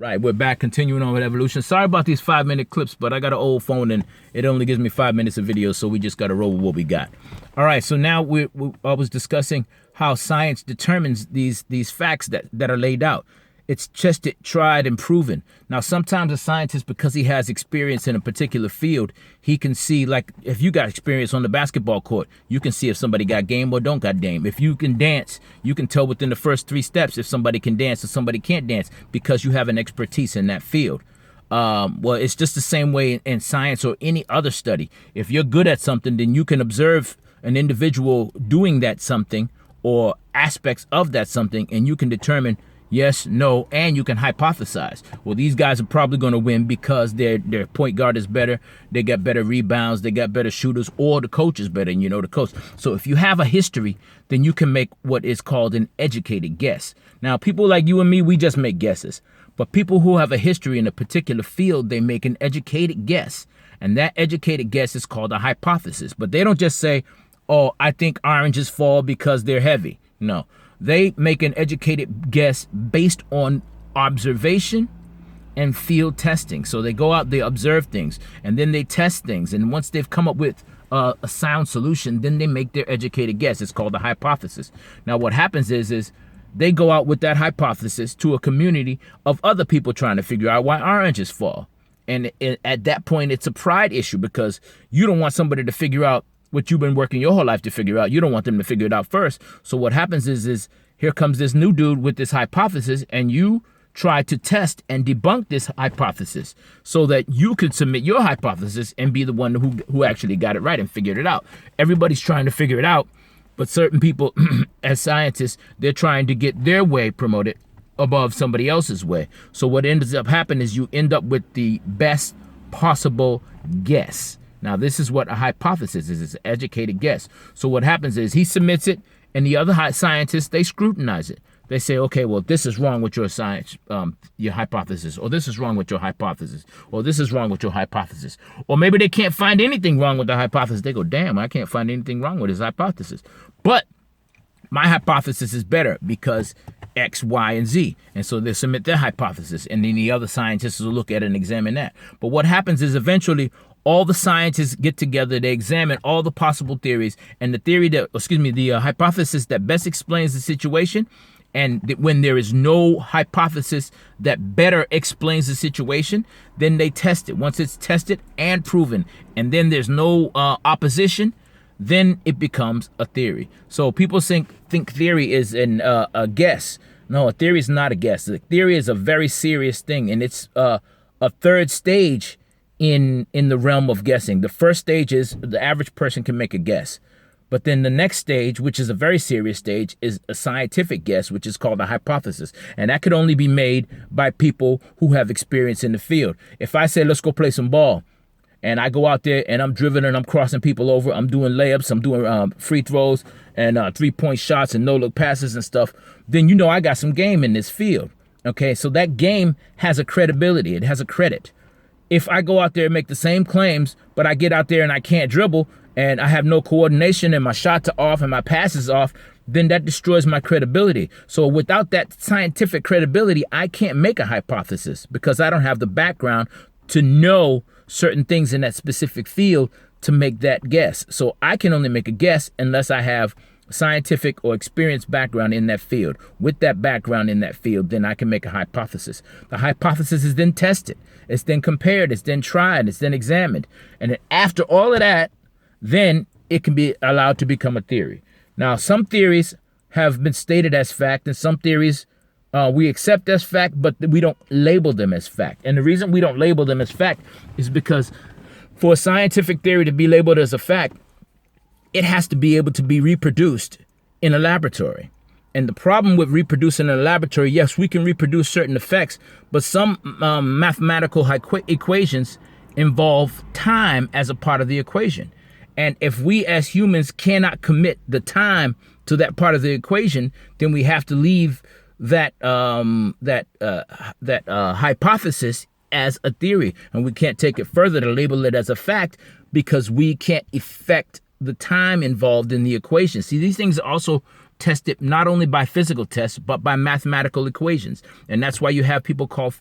Right, we're back continuing on with evolution. Sorry about these 5-minute clips, but I got an old phone and it only gives me 5 minutes of video, so we just got to roll with what we got. All right, so now I was discussing how science determines these facts that are laid out. It's tested, tried, and proven. Now, sometimes a scientist, because he has experience in a particular field, he can see, like, if you got experience on the basketball court, you can see if somebody got game or don't got game. If you can dance, you can tell within the first 3 steps if somebody can dance or somebody can't dance because you have an expertise in that field. Well, it's just the same way in science or any other study. If you're good at something, then you can observe an individual doing that something or aspects of that something, and you can determine yes, no, and you can hypothesize. Well, these guys are probably going to win because their point guard is better, they got better rebounds, they got better shooters, or the coach is better, and you know the coach. So if you have a history, then you can make what is called an educated guess. Now, people like you and me, we just make guesses. But people who have a history in a particular field, they make an educated guess. And that educated guess is called a hypothesis. But they don't just say, oh, I think oranges fall because they're heavy. No. They make an educated guess based on observation and field testing. So they go out, they observe things, and then they test things. And once they've come up with a sound solution, then they make their educated guess. It's called a hypothesis. Now, what happens is they go out with that hypothesis to a community of other people trying to figure out why oranges fall. And at that point, it's a pride issue because you don't want somebody to figure out what you've been working your whole life to figure out. You don't want them to figure it out first. So what happens is here comes this new dude with this hypothesis, and you try to test and debunk this hypothesis so that you could submit your hypothesis and be the one who actually got it right and figured it out. Everybody's trying to figure it out, but certain people, as scientists, they're trying to get their way promoted above somebody else's way. So what ends up happening is you end up with the best possible guess. Now, this is what a hypothesis is. It's an educated guess. So what happens is he submits it, and the other scientists, they scrutinize it. They say, okay, well, this is wrong with your science, your hypothesis, or this is wrong with your hypothesis, or this is wrong with your hypothesis. Or maybe they can't find anything wrong with the hypothesis. They go, damn, I can't find anything wrong with his hypothesis. But my hypothesis is better because X, Y, and Z. And so they submit their hypothesis, and then the other scientists will look at it and examine that. But what happens is eventually all the scientists get together, they examine all the possible theories, and the hypothesis that best explains the situation, and when there is no hypothesis that better explains the situation, then they test it. Once it's tested and proven, and then there's no opposition, then it becomes a theory. So people think theory is a guess. No, a theory is not a guess. The theory is a very serious thing, and it's a third stage in the realm of guessing. The first stage is the average person can make a guess. But then the next stage, which is a very serious stage, is a scientific guess, which is called a hypothesis. And that could only be made by people who have experience in the field. If I say, let's go play some ball, and I go out there and I'm dribbling and I'm crossing people over, I'm doing layups, I'm doing free throws and 3-point shots and no-look passes and stuff, then you know I got some game in this field. Okay, so that game has a credibility. It has a credit. If I go out there and make the same claims, but I get out there and I can't dribble and I have no coordination and my shots are off and my pass is off, then that destroys my credibility. So without that scientific credibility, I can't make a hypothesis because I don't have the background to know certain things in that specific field to make that guess. So I can only make a guess unless I have scientific or experienced background in that field. With that background in that field, then I can make a hypothesis. The hypothesis is then tested. It's then compared. It's then tried. It's then examined. And then after all of that, then it can be allowed to become a theory. Now, some theories have been stated as fact, and some theories we accept as fact, but we don't label them as fact. And the reason we don't label them as fact is because for a scientific theory to be labeled as a fact, it has to be able to be reproduced in a laboratory. And the problem with reproducing in a laboratory, yes, we can reproduce certain effects, but some mathematical equations involve time as a part of the equation. And if we as humans cannot commit the time to that part of the equation, then we have to leave that hypothesis as a theory, and we can't take it further to label it as a fact because we can't affect the time involved in the equation. See, these things are also tested not only by physical tests, but by mathematical equations. And that's why you have people called